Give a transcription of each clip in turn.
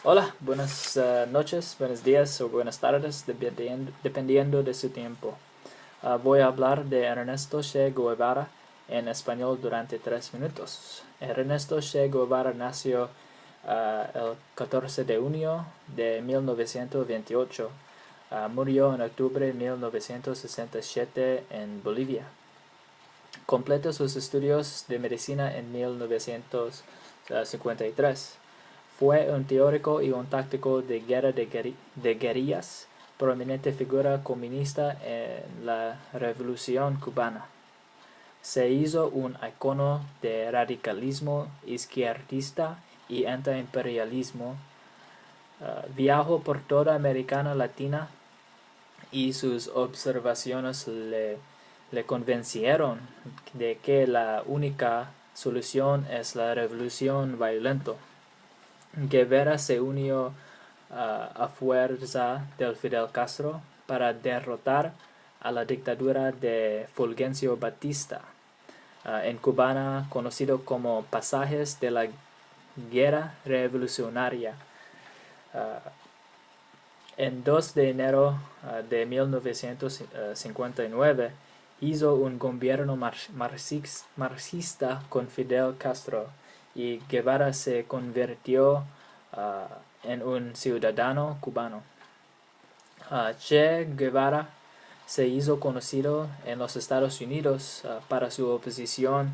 Hola, buenas noches, buenos días o buenas tardes, dependiendo de su tiempo. Voy a hablar de Ernesto Che Guevara en español durante 3 minutos. Ernesto Che Guevara nació el 14 de junio de 1928. Murió en octubre de 1967 en Bolivia. Completó sus estudios de medicina en 1953. Fue un teórico y un táctico de guerra de guerrillas, prominente figura comunista en la Revolución Cubana. Se hizo un icono de radicalismo izquierdista y antiimperialismo. Viajó por toda América Latina y sus observaciones le convencieron de que la única solución es la revolución violenta. Guevara se unió a fuerza del Fidel Castro para derrotar a la dictadura de Fulgencio Batista, en Cubana conocido como pasajes de la guerra revolucionaria. En 2 de enero de 1959 hizo un gobierno marxista con Fidel Castro y Guevara se convirtió en un ciudadano cubano. Che Guevara se hizo conocido en los Estados Unidos para su oposición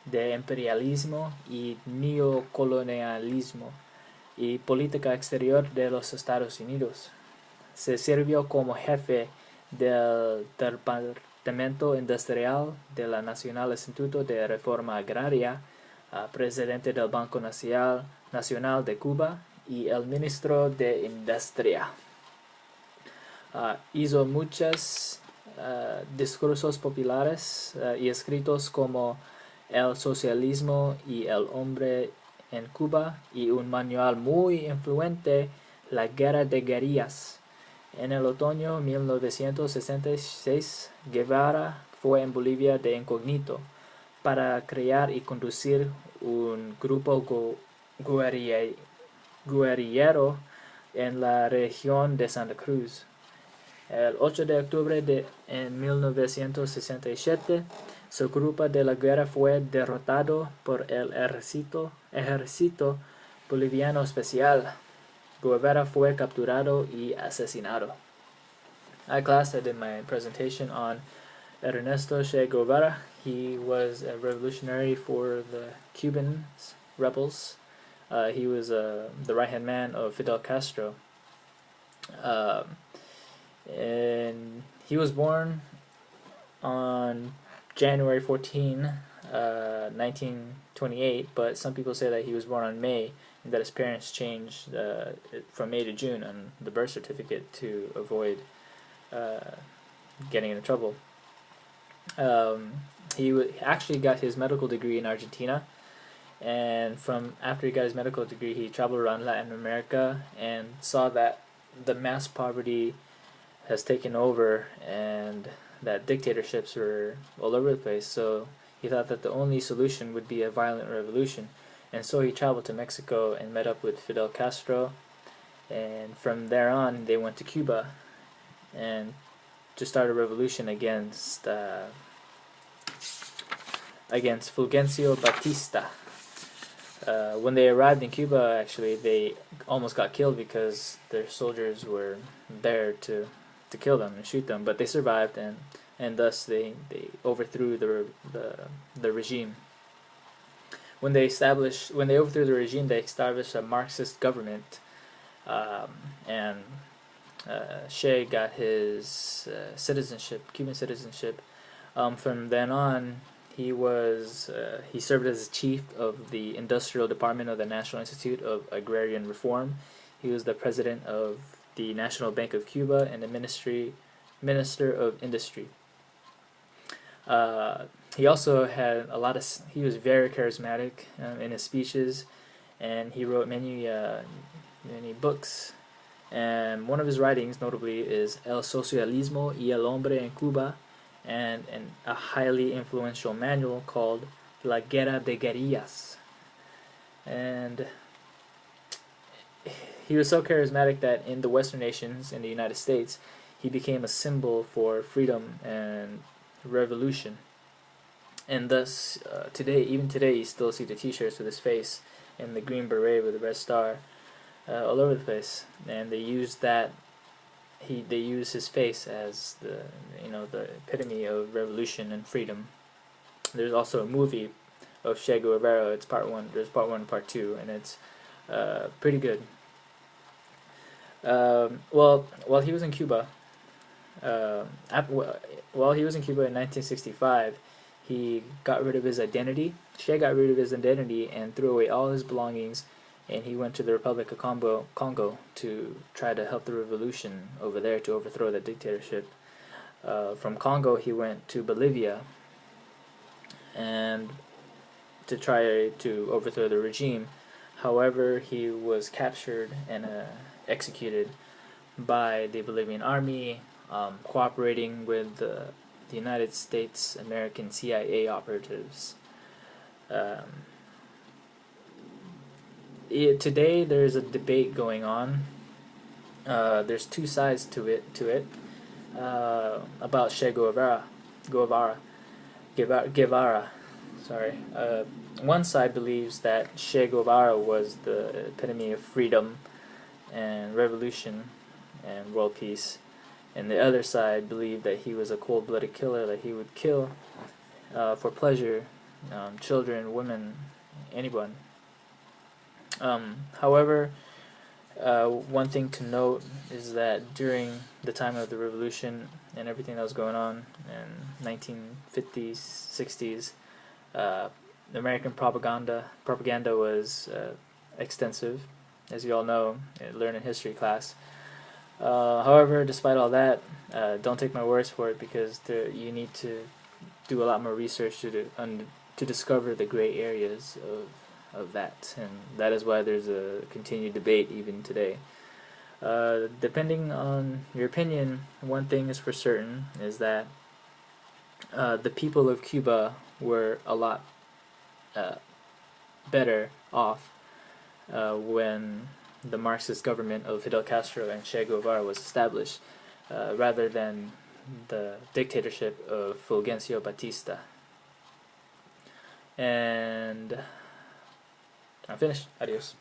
de imperialismo y neocolonialismo y política exterior de los Estados Unidos. Se sirvió como jefe del Departamento Industrial de la Nacional Instituto de Reforma Agraria, presidente del Banco Nacional de Cuba y el ministro de Industria. Hizo muchos discursos populares y escritos como El socialismo y el hombre en Cuba y un manual muy influyente, La guerra de guerrillas. En el otoño de 1966, Guevara fue en Bolivia de incógnito para crear y conducir un grupo guerrillero en la región de Santa Cruz. El 8 de octubre de 1967, su grupo de la guerra fue derrotado por el ejército boliviano especial. Guevara fue capturado y asesinado. Class, I did my presentation on Ernesto Che Guevara. He was a revolutionary for the Cuban rebels. He was the right-hand man of Fidel Castro. And he was born on January 14, 1928, but some people say that he was born on May and that his parents changed from May to June on the birth certificate to avoid getting into trouble. He actually got his medical degree in Argentina, and from after he got his medical degree, he traveled around Latin America and saw that the mass poverty has taken over and that dictatorships were all over the place. So he thought that the only solution would be a violent revolution, and so he traveled to Mexico and met up with Fidel Castro, and from there on they went to Cuba and to start a revolution against Fulgencio Batista. When they arrived in Cuba, actually, they almost got killed because their soldiers were there to kill them and shoot them, but they survived, and thus they overthrew the regime. When they overthrew the regime, they established a Marxist government, and Che got his Cuban citizenship. From then on, he served as chief of the industrial department of the National Institute of Agrarian Reform. He was the president of the National Bank of Cuba and the Minister of Industry. He also had he was very charismatic in his speeches, and he wrote many books. And one of his writings, notably, is El Socialismo y el Hombre en Cuba, and a highly influential manual called La Guerra de Guerrillas. And he was so charismatic that in the Western nations, in the United States, he became a symbol for freedom and revolution. And thus, even today, you still see the T-shirts with his face and the green beret with the red star all over the place. And they use that. They use his face as the epitome of revolution and freedom. There's also a movie of Che Guevara. It's part one. There's part one and part two, and it's pretty good. Well, while he was in Cuba, while he was in Cuba in 1965, he got rid of his identity. Che got rid of his identity and threw away all his belongings, and he went to the Republic of Congo to try to help the revolution over there to overthrow the dictatorship. From Congo, he went to Bolivia and to try to overthrow the regime. However, he was captured and executed by the Bolivian army, cooperating with the United States American CIA operatives. Today, there's a debate going on. There's two sides to it about Che Guevara. Sorry. One side believes that Che Guevara was the epitome of freedom and revolution and world peace, and the other side believed that he was a cold-blooded killer, that he would kill for pleasure, children, women, anyone. However, one thing to note is that during the time of the revolution and everything that was going on in 1950s, 60s, the American propaganda was extensive, as you all know, learn in history class. However, despite all that, don't take my words for it, because you need to do a lot more research to discover the gray areas of that, and that is why there's a continued debate even today. Depending on your opinion, one thing is for certain, is that the people of Cuba were a lot better off when the Marxist government of Fidel Castro and Che Guevara was established, rather than the dictatorship of Fulgencio Batista. And I'm finished. Adios.